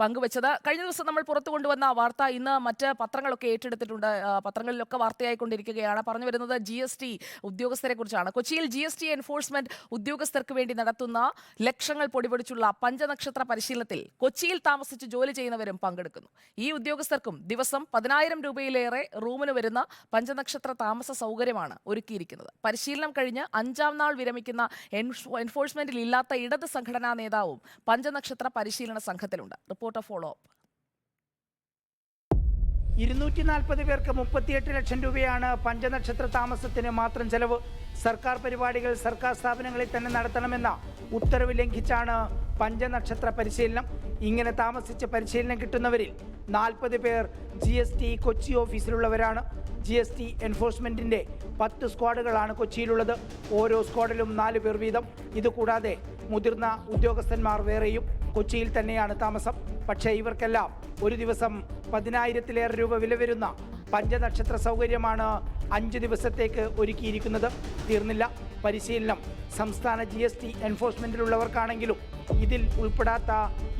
പങ്കുവച്ചത്. കഴിഞ്ഞ ദിവസം നമ്മൾ പുറത്തു കൊണ്ടുവന്ന വാർത്ത ഇന്ന് മറ്റ് പത്രങ്ങളൊക്കെ ഏറ്റെടുത്തിട്ടുണ്ട്. പത്രങ്ങളിലൊക്കെ വാർത്തയായിക്കൊണ്ടിരിക്കുകയാണ്. പറഞ്ഞു വരുന്നത് GST ഉദ്യോഗസ്ഥരെ കുറിച്ചാണ്. കൊച്ചിയിൽ GST എൻഫോഴ്സ്മെന്റ് ഉദ്യോഗസ്ഥർക്ക് വേണ്ടി നടത്തുന്ന ലക്ഷങ്ങൾ പൊടിപൊടിച്ചുള്ള പഞ്ചനക്ഷത്ര പരിശീലനത്തിൽ കൊച്ചിയിൽ താമസിച്ച് ജോലി ചെയ്യുന്നവരും പങ്കെടുക്കുന്നു. ഈ ഉദ്യോഗസ്ഥർക്കും ദിവസം 10,000 രൂപയിലേറെ റൂമിന് വരുന്ന പഞ്ചനക്ഷത്ര താമസ സൗകര്യമാണ് ഒരുക്കിയിരിക്കുന്നത്. പരിശീലനം കഴിഞ്ഞ് 5-ാം നാൾ വിരമിക്കുന്ന എൻഫോഴ്സ്മെന്റിൽ ഇല്ലാത്ത ഇടത് സംഘടനാ നേതാവും പഞ്ചനക്ഷത്ര പരിശീലന സംഘത്തിലുണ്ട്. Reporter follow up. 240 പേർക്ക് 38 ലക്ഷം രൂപയാണ് പഞ്ചനക്ഷത്ര താമസത്തിന് മാത്രം ചെലവ്. സർക്കാർ പരിപാടികൾ സർക്കാർ സ്ഥാപനങ്ങളിൽ തന്നെ നടത്തണമെന്ന ഉത്തരവ് ലംഘിച്ചാണ് പഞ്ചനക്ഷത്ര പരിശീലനം. ഇങ്ങനെ താമസിച്ച് പരിശീലനം കിട്ടുന്നവരിൽ 40 പേർ GST കൊച്ചി ഓഫീസിലുള്ളവരാണ്. GST എൻഫോഴ്സ്മെന്റിന്റെ 10 സ്ക്വാഡുകളാണ് കൊച്ചിയിലുള്ളത്. ഓരോ സ്ക്വാഡിലും 4 പേർ വീതം. ഇതുകൂടാതെ മുതിർന്ന ഉദ്യോഗസ്ഥന്മാർ വേറെയും കൊച്ചിയിൽ തന്നെയാണ് താമസം. പക്ഷേ ഇവർക്കെല്ലാം ഒരു ദിവസം 10,000-ലേറെ രൂപ വില വരുന്ന പഞ്ചനക്ഷത്ര സൗകര്യമാണ് 5 ദിവസത്തേക്ക് ഒരുക്കിയിരിക്കുന്നത്. തീർന്നില്ല. പരിശീലനം സംസ്ഥാന GST എൻഫോഴ്സ്മെന്റിലുള്ളവർക്കാണെങ്കിലും ഇതിൽ ഉൾപ്പെടാത്ത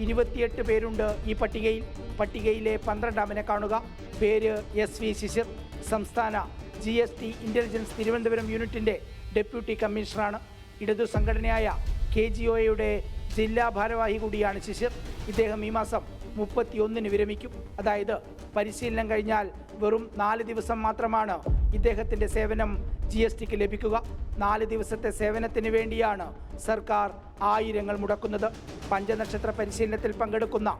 28 പേരുണ്ട് ഈ പട്ടികയിൽ. പട്ടികയിലെ 12ാമനെ കാണുക. പേര് SV ശിശിർ. സംസ്ഥാന GST ഇന്റലിജൻസ് തിരുവനന്തപുരം യൂണിറ്റിന്റെ ഡെപ്യൂട്ടി കമ്മീഷണറാണ്. ഇടതു സംഘടനയായ KGOയുടെ ജില്ലാ ഭാരവാഹി കൂടിയാണ് ശിശിർ. ഇദ്ദേഹം ഈ മാസം 31-ന് വിരമിക്കും. അതായത് പരിശീലനം കഴിഞ്ഞാൽ വെറും 4 ദിവസം മാത്രമാണ് ഇദ്ദേഹത്തിൻ്റെ സേവനം GSTക്ക് ലഭിക്കുക. 4 ദിവസത്തെ സേവനത്തിന് വേണ്ടിയാണ് സർക്കാർ ആയിരങ്ങൾ മുടക്കുന്നത്. പഞ്ചനക്ഷത്ര പരിശീലനത്തിൽ പങ്കെടുക്കുന്ന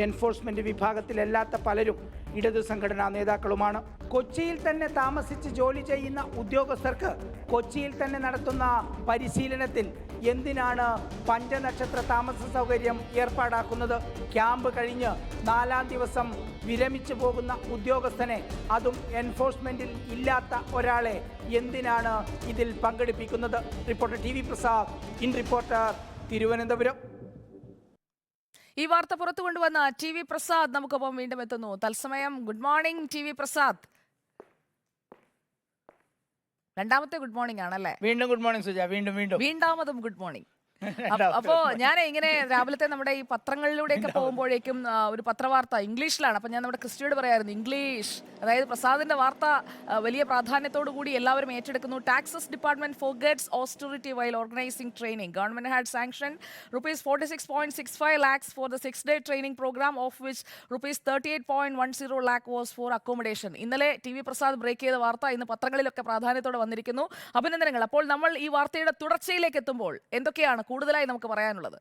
എൻഫോഴ്സ്മെന്റ് വിഭാഗത്തിലല്ലാത്ത പലരും ഇടതു സംഘടനാ നേതാക്കളുമാണ്. കൊച്ചിയിൽ തന്നെ താമസിച്ച് ജോലി ചെയ്യുന്ന ഉദ്യോഗസ്ഥർക്ക് കൊച്ചിയിൽ തന്നെ നടത്തുന്ന പരിശീലനത്തിൽ എന്തിനാണ് പഞ്ചനക്ഷത്ര താമസ സൗകര്യം ഏർപ്പാടാക്കുന്നത്? ക്യാമ്പ് കഴിഞ്ഞ് 4-ാം ദിവസം വിരമിച്ചു പോകുന്ന ഉദ്യോഗസ്ഥനെ, അതും എൻഫോഴ്സ്മെന്റിൽ ഇല്ലാത്ത ഒരാളെ എന്തിനാണ് ഇതിൽ പങ്കെടുപ്പിക്കുന്നത്? Reporter TV Prasad, in reporter, Thiruvananthapuram. ഈ വാർത്ത പുറത്തു കൊണ്ടുവന്ന TV പ്രസാദ് നമുക്കൊപ്പം വീണ്ടും എത്തുന്നു. തത്സമയം ഗുഡ് മോർണിംഗ് TV പ്രസാദ്. രണ്ടാമത്തെ ഗുഡ് മോർണിംഗ് ആണല്ലേ? വീണ്ടും ഗുഡ് മോർണിംഗ് സുജ. വീണ്ടാമതും ഗുഡ് മോർണിംഗ്. അപ്പോ ഞാൻ ഇങ്ങനെ രാവിലത്തെ നമ്മുടെ ഈ പത്രങ്ങളിലൂടെയൊക്കെ പോകുമ്പോഴേക്കും ഒരു പത്രവാർത്ത ഇംഗ്ലീഷിലാണ്. അപ്പൊ ഞാൻ നമ്മുടെ ക്രിസ്റ്റിയോട് പറയായിരുന്നു ഇംഗ്ലീഷ്, അതായത് പ്രസാദിന്റെ വാർത്ത വലിയ പ്രാധാന്യത്തോടു കൂടി എല്ലാവരും ഏറ്റെടുക്കുന്നു. Taxes department forgets austerity while organizing training. Government had sanction ₹46.65 lakhs for the 6-day training program, of which ₹38.10 lakh was for accommodation. ഇന്നലെ TV പ്രസാദ് ബ്രേക്ക് ചെയ്ത വാർത്ത ഇന്ന് പത്രങ്ങളിലൊക്കെ പ്രാധാന്യത്തോടെ വന്നിരിക്കുന്നു. അഭിനന്ദനങ്ങൾ. അപ്പോൾ നമ്മൾ ഈ വാർത്തയുടെ തുടർച്ചയിലേക്ക് എത്തുമ്പോൾ എന്തൊക്കെയാണ് കൂടുതലായി നമുക്ക് പറയാനുള്ളത്?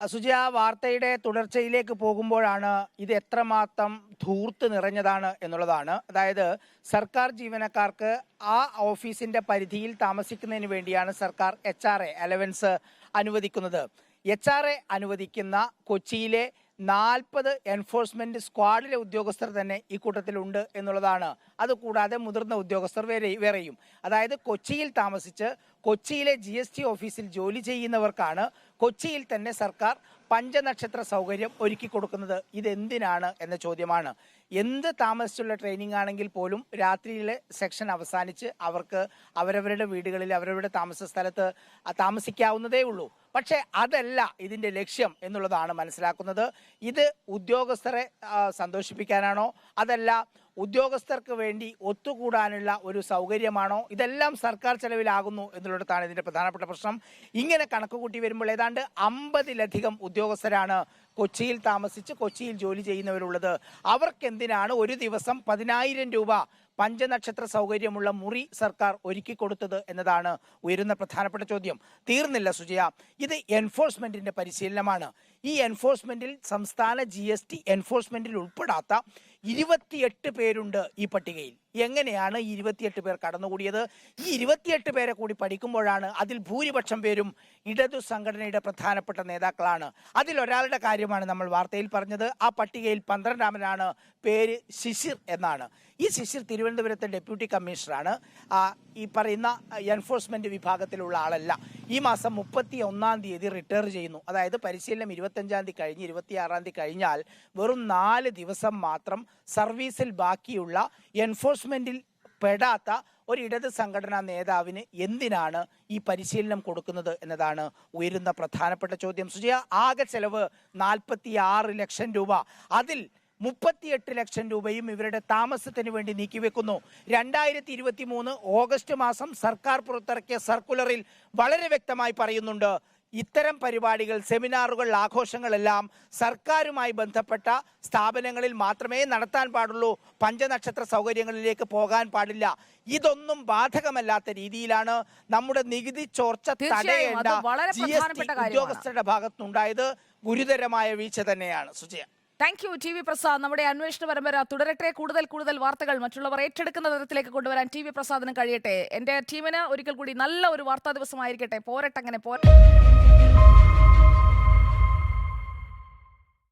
സുജി, ആ വാർത്തയുടെ തുടർച്ചയിലേക്ക് പോകുമ്പോഴാണ് ഇത് എത്രമാത്രം ധൂർത്ത് നിറഞ്ഞതാണ് എന്നുള്ളതാണ്. അതായത് സർക്കാർ ജീവനക്കാർക്ക് ആ ഓഫീസിന്റെ പരിധിയിൽ താമസിക്കുന്നതിന് വേണ്ടിയാണ് സർക്കാർ HRA അലവൻസ് അനുവദിക്കുന്നത്. HRA അനുവദിക്കുന്ന കൊച്ചിയിലെ 40 എൻഫോഴ്സ്മെന്റ് സ്ക്വാഡിലെ ഉദ്യോഗസ്ഥർ തന്നെ ഈ കൂട്ടത്തിലുണ്ട് എന്നുള്ളതാണ്. അതുകൂടാതെ മുതിർന്ന ഉദ്യോഗസ്ഥർ വേറെയും. അതായത് കൊച്ചിയിൽ താമസിച്ച് കൊച്ചിയിലെ GST ഓഫീസിൽ ജോലി ചെയ്യുന്നവർക്കാണ് കൊച്ചിയിൽ തന്നെ സർക്കാർ പഞ്ചനക്ഷത്ര സൗകര്യം ഒരുക്കി കൊടുക്കുന്നത്. ഇതെന്തിനാണ് എന്ന ചോദ്യമാണ്. എന്ത് താമസിച്ചുള്ള ട്രെയിനിങ് ആണെങ്കിൽ പോലും രാത്രിയിലെ സെക്ഷൻ അവസാനിച്ച് അവർക്ക് അവരവരുടെ വീടുകളിൽ അവരവരുടെ താമസ സ്ഥലത്ത് താമസിക്കാവുന്നതേ ഉള്ളൂ. പക്ഷേ അതല്ല ഇതിൻ്റെ ലക്ഷ്യം എന്നുള്ളതാണ് മനസ്സിലാക്കുന്നത്. ഇത് ഉദ്യോഗസ്ഥരെ സന്തോഷിപ്പിക്കാനാണോ, അതല്ല ഉദ്യോഗസ്ഥർക്ക് വേണ്ടി ഒത്തുകൂടാനുള്ള ഒരു സൗകര്യമാണോ? ഇതെല്ലാം സർക്കാർ ചെലവിലാകുന്നു എന്നുള്ളിടത്താണ് ഇതിൻ്റെ പ്രധാനപ്പെട്ട പ്രശ്നം. ഇങ്ങനെ കണക്ക് കൂട്ടി വരുമ്പോൾ ഏതാണ്ട് 50-ലധികം ഉദ്യോഗസ്ഥരാണ് കൊച്ചിയിൽ താമസിച്ച് കൊച്ചിയിൽ ജോലി ചെയ്യുന്നവരുള്ളത്. അവർക്കെന്തിനാണ് ഒരു ദിവസം 10,000 രൂപ പഞ്ചനക്ഷത്ര സൗകര്യമുള്ള മുറി സർക്കാർ ഒരുക്കി കൊടുത്തത് എന്നതാണ് ഉയരുന്ന പ്രധാനപ്പെട്ട ചോദ്യം. തീർന്നില്ല സുജയ. ഇത് എൻഫോഴ്സ്മെന്റിന്റെ പരിശീലനമാണ്. ഈ എൻഫോഴ്സ്മെന്റിൽ സംസ്ഥാന GST എൻഫോഴ്സ്മെന്റിൽ ഉൾപ്പെടാത്ത 28 പേരുണ്ട് ഈ പട്ടികയിൽ. എങ്ങനെയാണ് ഈ 28 പേർ കടന്നുകൂടിയത്? ഈ 28 പേരെ കൂടി പഠിക്കുമ്പോഴാണ് അതിൽ ഭൂരിപക്ഷം പേരും ഇടതു സംഘടനയുടെ പ്രധാനപ്പെട്ട നേതാക്കളാണ്. അതിലൊരാളുടെ കാര്യമാണ് നമ്മൾ വാർത്തയിൽ പറഞ്ഞത്. ആ പട്ടികയിൽ 12ാമനാണ്. പേര് ശിശിർ എന്നാണ്. ഈ ശിശിർ തിരുവനന്തപുരത്തെ ഡെപ്യൂട്ടി കമ്മീഷണറാണ്. ഈ പറയുന്ന എൻഫോഴ്സ്മെന്റ് വിഭാഗത്തിലുള്ള ആളല്ല. ഈ മാസം 31-ാം തീയതി റിട്ടയർ ചെയ്യുന്നു. അതായത് പരിശീലനം 25-ാം തീയതി കഴിഞ്ഞ് 26-ാം തീയതി കഴിഞ്ഞാൽ വെറും 4 ദിവസം മാത്രം സർവീസിൽ ബാക്കിയുള്ള എൻഫോഴ്സ്മെന്റിൽ പെടാത്ത ഒരു ഇടത് സംഘടനാ നേതാവിന് എന്തിനാണ് ഈ പരിശീലനം കൊടുക്കുന്നത് എന്നതാണ് ഉയരുന്ന പ്രധാനപ്പെട്ട ചോദ്യം. സുജയ, ആകെ ചെലവ് 46 ലക്ഷം രൂപ. അതിൽ 38 ലക്ഷം രൂപയും ഇവരുടെ താമസത്തിന് വേണ്ടി നീക്കിവെക്കുന്നു. 2023 ഓഗസ്റ്റ് മാസം സർക്കാർ പുറത്തിറക്കിയ സർക്കുലറിൽ വളരെ വ്യക്തമായി പറയുന്നുണ്ട്, ഇത്തരം പരിപാടികൾ, സെമിനാറുകൾ, ആഘോഷങ്ങളെല്ലാം സർക്കാരുമായി ബന്ധപ്പെട്ട സ്ഥാപനങ്ങളിൽ മാത്രമേ നടത്താൻ പാടുള്ളൂ. പഞ്ചനക്ഷത്ര സൗകര്യങ്ങളിലേക്ക് പോകാൻ പാടില്ല. ഇതൊന്നും ബാധകമല്ലാത്ത രീതിയിലാണ് നമ്മുടെ നികുതി ചോർച്ച തടയേണ്ട GST ഉദ്യോഗസ്ഥരുടെ ഭാഗത്തുനിന്നുണ്ടായത്. ഗുരുതരമായ വീഴ്ച തന്നെയാണ് Sujaya. Thank you T V Prasad. നമ്മുടെ അന്വേഷണ പരമ്പര തുടരട്ടെ. കൂടുതൽ വാർത്തകൾ മറ്റുള്ളവർ ഏറ്റെടുക്കുന്ന തരത്തിലേക്ക് കൊണ്ടുവരാൻ ടി വി പ്രസാദിന് കഴിയട്ടെ. എന്റെ ടീമിന് ഒരിക്കൽ കൂടി നല്ല ഒരു വാർത്താ ദിവസമായിരിക്കട്ടെ. പോരട്ടെ, അങ്ങനെ പോരട്ടെ.